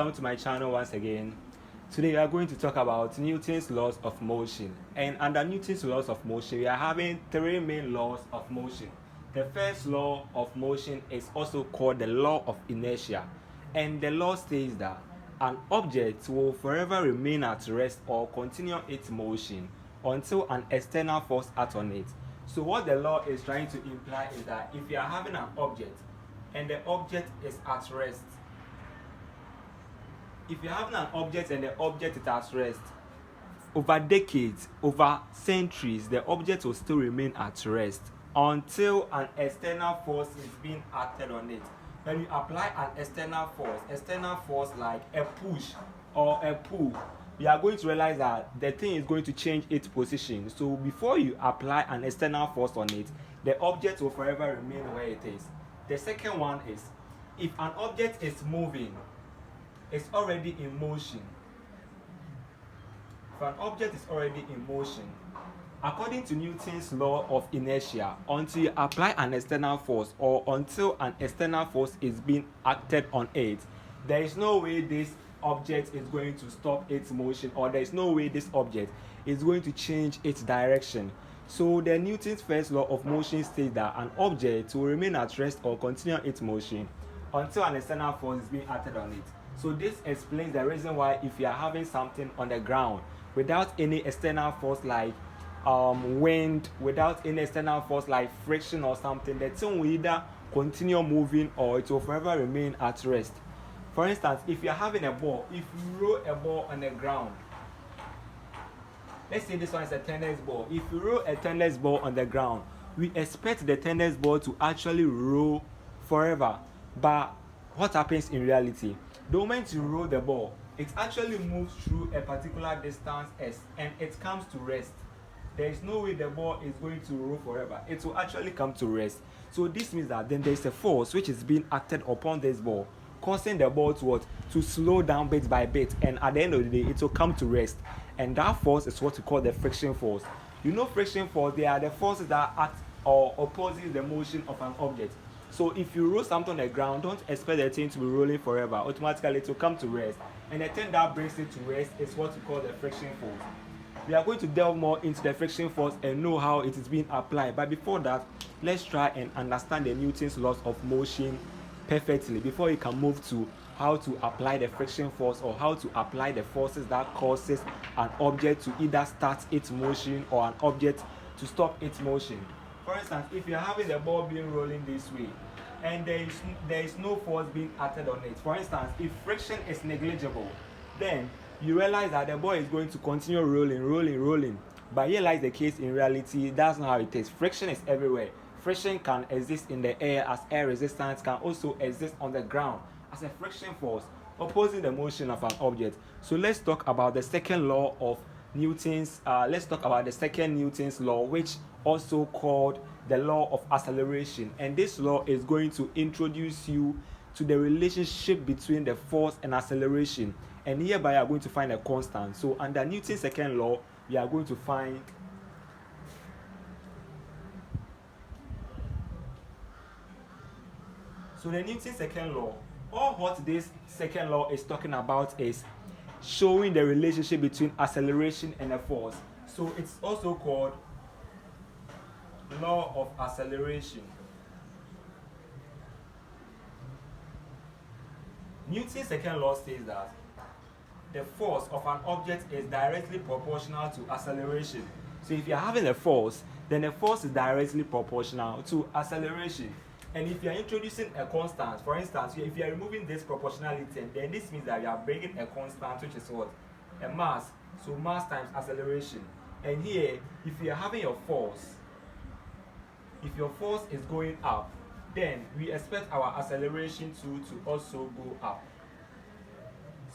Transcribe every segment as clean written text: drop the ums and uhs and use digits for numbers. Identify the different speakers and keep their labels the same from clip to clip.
Speaker 1: welcome to my channel once again. Today we are going to talk about Newton's laws of motion. And under Newton's laws of motion, we are having three main laws of motion. The first law of motion is also called the law of inertia. And the law says that an object will forever remain at rest or continue its motion until an external force acts on it. So what the law is trying to imply is that if you are having an object and the object is at rest, if you're having an object and the object is at rest, over decades, over centuries, the object will still remain at rest until an external force is being acted on it. When you apply an external force like a push or a pull, you are going to realize that the thing is going to change its position. So before you apply an external force on it, the object will forever remain where it is. The second one is, if an object is moving, it's already in motion. If an object is already in motion, according to Newton's law of inertia, until you apply an external force or until an external force is being acted on it, there is no way this object is going to stop its motion, or there is no way this object is going to change its direction. So the Newton's first law of motion states that an object will remain at rest or continue its motion until an external force is being acted on it. So this explains the reason why if you are having something on the ground without any external force like wind, without any external force like friction or something, the thing will either continue moving or it will forever remain at rest. For instance, if you are having a ball, if you roll a ball on the ground, let's say this one is a tennis ball. If you roll a tennis ball on the ground, we expect the tennis ball to actually roll forever. But what happens in reality? The moment you roll the ball, it actually moves through a particular distance and it comes to rest. There is no way the ball is going to roll forever. It will actually come to rest. So this means that then there is a force which is being acted upon this ball, causing the ball to what? To slow down bit by bit, and at the end of the day it will come to rest. And that force is what we call the friction force. You know, friction force, they are the forces that act or opposes the motion of an object. So if you roll something on the ground, don't expect the thing to be rolling forever. Automatically it will come to rest. And the thing that brings it to rest is what we call the friction force. We are going to delve more into the friction force and know how it is being applied. But before that, let's try and understand the Newton's laws of motion perfectly before you can move to how to apply the friction force or how to apply the forces that causes an object to either start its motion or an object to stop its motion. For instance, if you're having the ball being rolling this way and there is no force being acted on it, for instance, if friction is negligible, then you realize that the ball is going to continue rolling. But here lies the case in reality. That's not how it is. Friction is everywhere. Friction can exist in the air as air resistance, can also exist on the ground as a friction force opposing the motion of an object. So let's talk about the second law of Newton's. Let's talk about the second Newton's law, which also called the law of acceleration. And this law is going to introduce you to the relationship between the force and acceleration. And hereby you are going to find a constant. So under Newton's second law, we are going to find so the Newton's second law, all what this second law is talking about is showing the relationship between acceleration and a force. So it's also called law of acceleration. Newton's second law says that the force of an object is directly proportional to acceleration. So if you're having a force, then the force is directly proportional to acceleration. And if you're introducing a constant, for instance, if you're removing this proportionality, then this means that you are bringing a constant, which is what? A mass. So mass times acceleration. And here, if you're having your force, if your force is going up, then we expect our acceleration to also go up.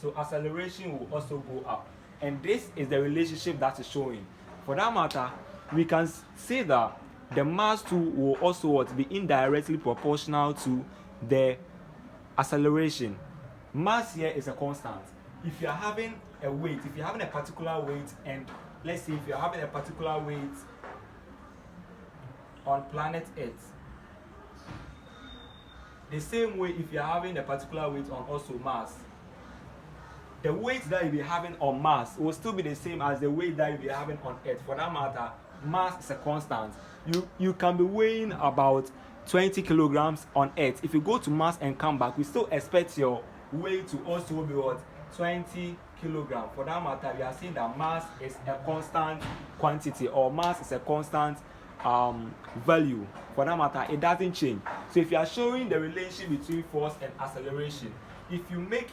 Speaker 1: So acceleration will also go up. And this is the relationship that is showing. For that matter, we can say that the mass too will also be indirectly proportional to the acceleration. Mass here is a constant. If you are having a weight, if you're having a particular weight, and let's say if you're having a particular weight on planet Earth, the same way if you're having a particular weight on also Mars, the weight that you'll be having on Mars will still be the same as the weight that you'll be having on Earth. For that matter, mass is a constant. You can be weighing about 20 kilograms on Earth. If you go to Mars and come back, we still expect your weight to also be what? 20 kilograms. For that matter, we are saying that mass is a constant quantity, or mass is a constant value. For that matter, it doesn't change. So if you are showing the relation between force and acceleration, if you make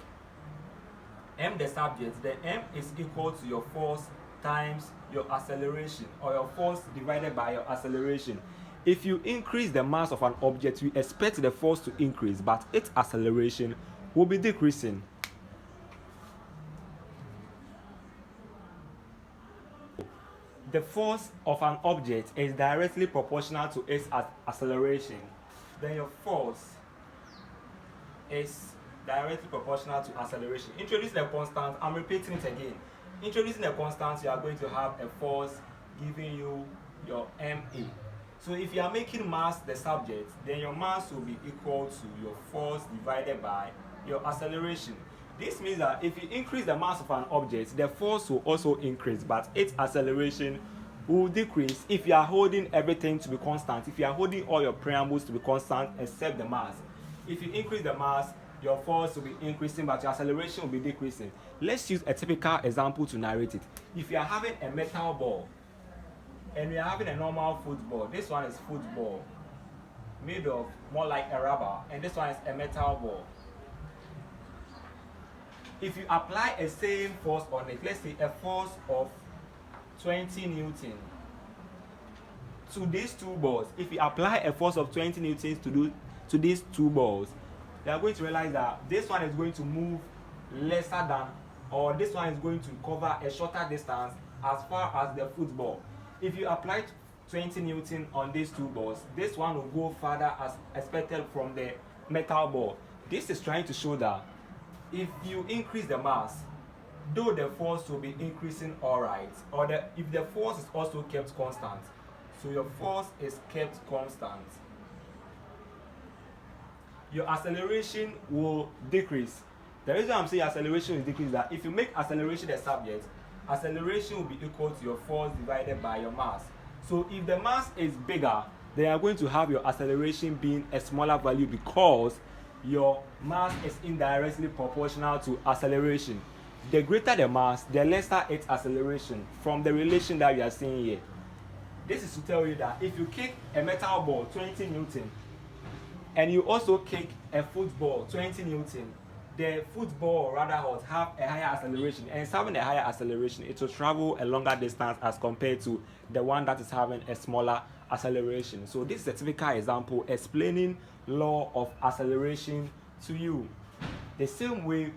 Speaker 1: m the subject, then m is equal to your force times your acceleration, or your force divided by your acceleration. If you increase the mass of an object, we expect the force to increase, but its acceleration will be decreasing. The force of an object is directly proportional to its acceleration. Then your force is directly proportional to acceleration. Introducing a constant, I'm repeating it again. Introducing a constant, you are going to have a force giving you your ma. So if you are making mass the subject, then your mass will be equal to your force divided by your acceleration. This means that if you increase the mass of an object, the force will also increase, but its acceleration will decrease if you are holding everything to be constant. If you are holding all your preambles to be constant except the mass. If you increase the mass, your force will be increasing, but your acceleration will be decreasing. Let's use a typical example to narrate it. If you are having a metal ball and we are having a normal football, this one is football made of more like a rubber, and this one is a metal ball. If you apply a same force on it, let's say a force of 20 Newton to these two balls, if you apply a force of 20 newtons to these two balls, you are going to realize that this one is going to move lesser than, or this one is going to cover a shorter distance as far as the football. If you apply 20 Newton on these two balls, this one will go further as expected from the metal ball. This is trying to show that if you increase the mass, though the force will be increasing alright, or if the force is also kept constant, so your force is kept constant, your acceleration will decrease. The reason I'm saying acceleration will decrease is that if you make acceleration the subject, acceleration will be equal to your force divided by your mass. So if the mass is bigger, then you are going to have your acceleration being a smaller value, because your mass is indirectly proportional to acceleration. The greater the mass, the lesser its acceleration, from the relation that we are seeing here. This is to tell you that if you kick a metal ball 20 Newton and you also kick a football 20 Newton, the football, or rather would have a higher acceleration, and it's having a higher acceleration, it will travel a longer distance as compared to the one that is having a smaller acceleration. So this is a typical example explaining law of acceleration to you. The same way,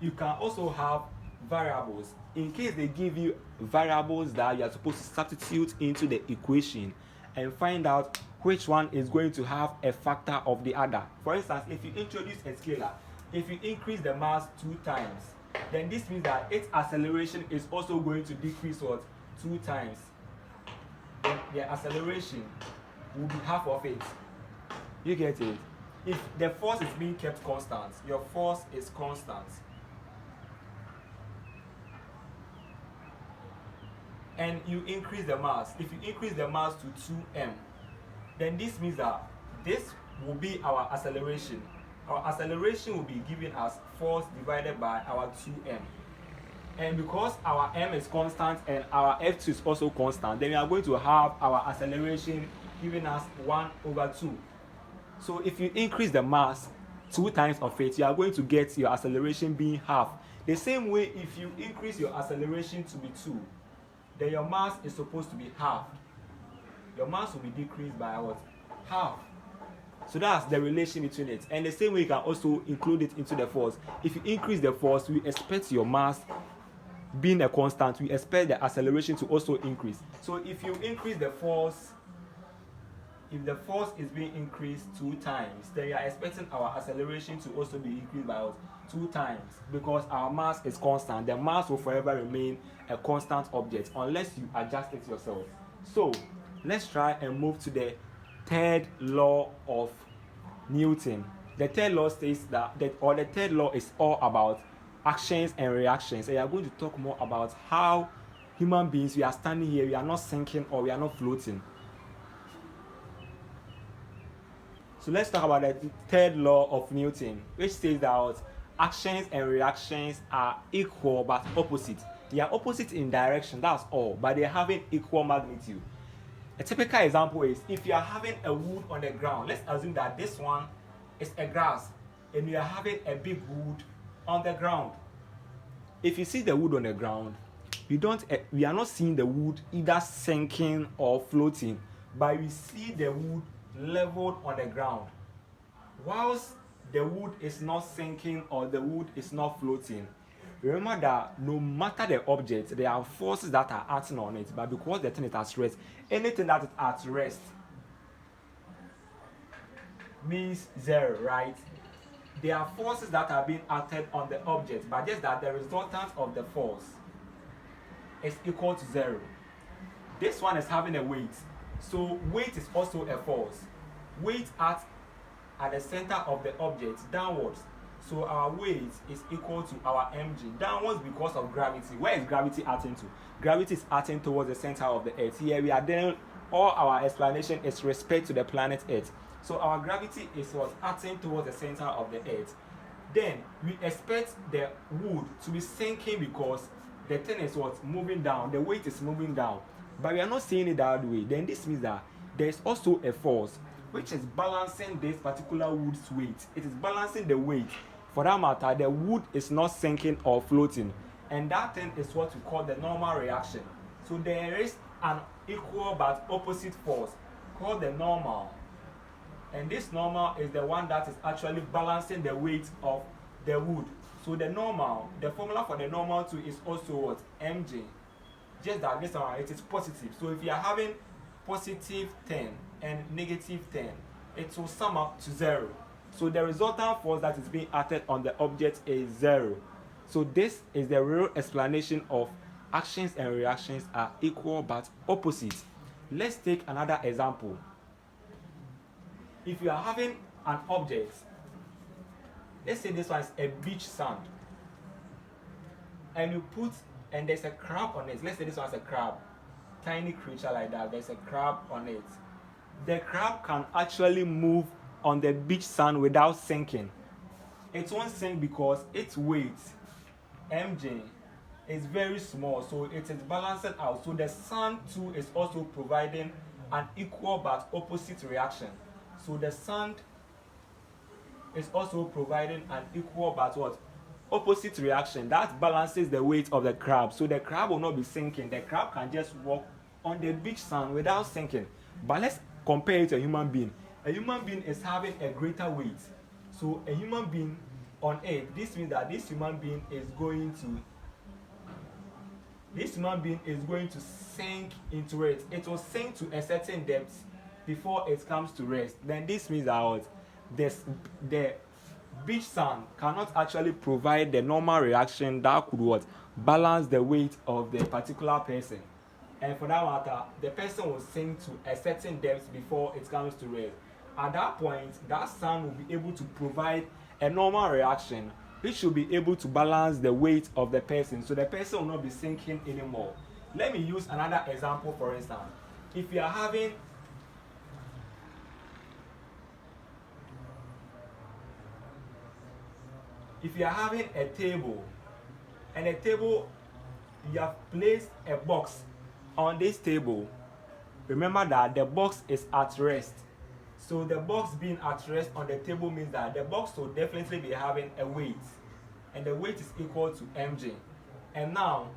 Speaker 1: you can also have variables. In case they give you variables that you are supposed to substitute into the equation and find out which one is going to have a factor of the other. For instance, if you introduce a scalar, if you increase the mass 2 times, then this means that its acceleration is also going to decrease what? 2 times. Then the acceleration will be half of it. You get it? If the force is being kept constant, your force is constant, and you increase the mass, if you increase the mass to 2m, then this means that this will be our acceleration. Our acceleration will be given as force divided by our 2m. And because our m is constant and our f2 is also constant, then we are going to have our acceleration given as 1/2. So if you increase the mass 2 times of it, you are going to get your acceleration being half. The same way, if you increase your acceleration to be 2, then your mass is supposed to be half. Your mass will be decreased by what? Half. So that's the relation between it. And the same way, you can also include it into the force. If you increase the force, we expect your mass being a constant, we expect the acceleration to also increase. So if you increase the force, if the force is being increased 2 times, then you are expecting our acceleration to also be increased by what? 2 times, because our mass is constant. The mass will forever remain a constant object unless you adjust it yourself. So let's try and move to the third law of Newton. The third law states that, the third law is all about actions and reactions, and we are going to talk more about how human beings, we are standing here, we are not sinking or we are not floating. So let's talk about the third law of Newton, which says that actions and reactions are equal but opposite. They are opposite in direction, that's all, but they are having equal magnitude. A typical example is if you are having a wood on the ground, let's assume that this one is a grass and you are having a big wood on the ground. If you see the wood on the ground, we are not seeing the wood either sinking or floating, but we see the wood leveled on the ground. Whilst the wood is not sinking or the wood is not floating, remember that no matter the object, there are forces that are acting on it, but because the thing is at rest, anything that is at rest means zero, right? There are forces that are being acted on the object, but just that the resultant of the force is equal to zero. This one is having a weight, so weight is also a force. Weight acts at the center of the object downwards, so our weight is equal to our mg downwards because of gravity. Where is gravity acting to? Gravity is acting towards the center of the earth. Here we are doing all our explanation is respect to the planet earth, so our gravity is what acting towards the center of the earth. Then we expect the wood to be sinking because the thing is what moving down, the weight is moving down, but we are not seeing it that way. Then this means that there is also a force which is balancing this particular wood's weight. It is balancing the weight. For that matter, the wood is not sinking or floating, and that thing is what we call the normal reaction. So there is an equal but opposite force called the normal, and this normal is the one that is actually balancing the weight of the wood. So the normal, the formula for the normal too is also what? mg. Just that this one it is positive. So if you are having positive 10 and negative 10, it will sum up to 0. So the resultant force that is being acted on the object is 0. So this is the real explanation of actions and reactions are equal but opposite. Let's take another example. If you are having an object, let's say this one is a beach sand, and there's a crab on it. Let's say this one is a crab, tiny creature like that. There's a crab on it. The crab can actually move on the beach sand without sinking. It won't sink because its weight, mg, is very small, so it is balancing out. So the sand too is also providing an equal but opposite reaction. So the sand is also providing an equal but what? Opposite reaction that balances the weight of the crab. So the crab will not be sinking. The crab can just walk on the beach sand without sinking. But let's compare it to a human being. A human being is having a greater weight. So a human being on earth, this means that this human being is going to sink into it. It will sink to a certain depth before it comes to rest. Then this means that the beach sand cannot actually provide the normal reaction that could what? Balance the weight of the particular person. And for that matter, the person will sink to a certain depth before it comes to rest. At that point, that sand will be able to provide a normal reaction which should be able to balance the weight of the person, so the person will not be sinking anymore. Let me use another example. For instance, if you are having a table, and a table, you have placed a box on this table, remember that the box is at rest. So the box being at rest on the table means that the box will definitely be having a weight, and the weight is equal to mg. And now,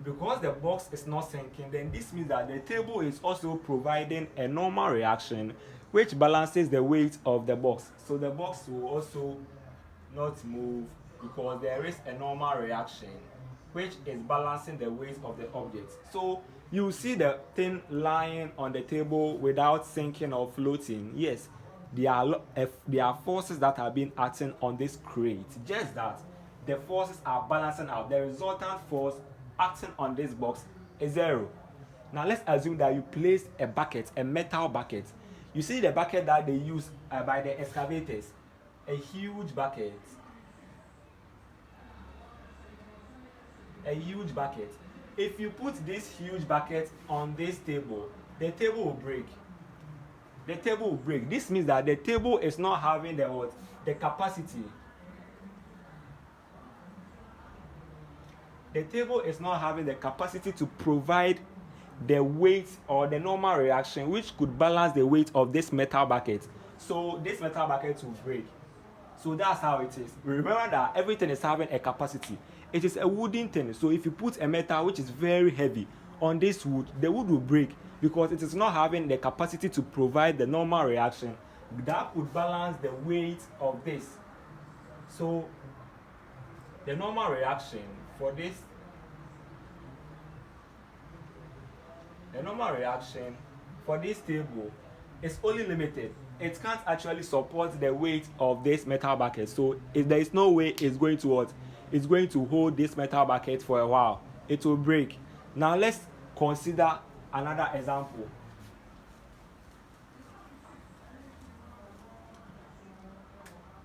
Speaker 1: because the box is not sinking, then this means that the table is also providing a normal reaction which balances the weight of the box. So the box will also not move because there is a normal reaction which is balancing the weight of the object. So you see the thing lying on the table without sinking or floating. Yes, there are forces that have been acting on this crate. Just that the forces are balancing out. The resultant force acting on this box is 0. Now let's assume that you placed a bucket, a metal bucket. You see the bucket that they use by the excavators, a huge bucket. a huge bucket. If you put this huge bucket on this table, the table will break. The table will break. This means that the table is not having the what? The capacity. The table is not having the capacity to provide the weight or the normal reaction which could balance the weight of this metal bucket. So this metal bucket will break. So that's how it is. Remember that everything is having a capacity. It is a wooden thing. So if you put a metal which is very heavy on this wood, the wood will break because it is not having the capacity to provide the normal reaction that would balance the weight of this. So the normal reaction for this, table is only limited. It can't actually support the weight of this metal bucket. So if there is no way it's going to what? It's going to hold this metal bucket for a while. It will break. Now let's consider another example.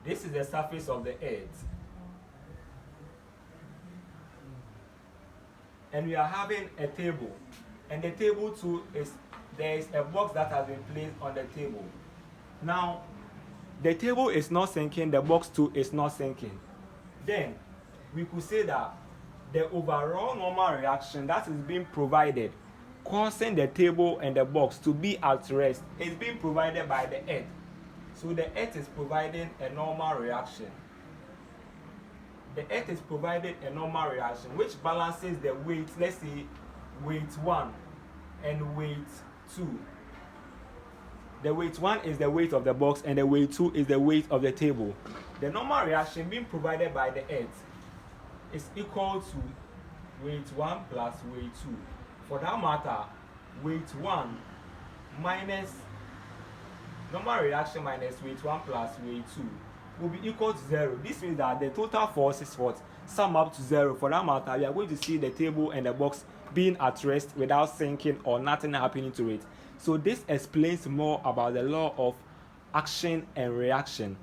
Speaker 1: This is the surface of the earth. And we are having a table. And the table too there is a box that has been placed on the table. Now, the table is not sinking, the box too is not sinking. Then, we could say that the overall normal reaction that is being provided, causing the table and the box to be at rest, is being provided by the earth. So the earth is providing a normal reaction. The earth is providing a normal reaction which balances the weight, let's say weight 1 and weight 2. The weight 1 is the weight of the box and the weight 2 is the weight of the table. The normal reaction being provided by the earth is equal to weight 1 plus weight 2. For that matter, weight 1 minus normal reaction minus weight 1 plus weight 2 will be equal to 0. This means that the total force is what? Sum up to 0. For that matter, we are going to see the table and the box being at rest without sinking or nothing happening to it. So this explains more about the law of action and reaction.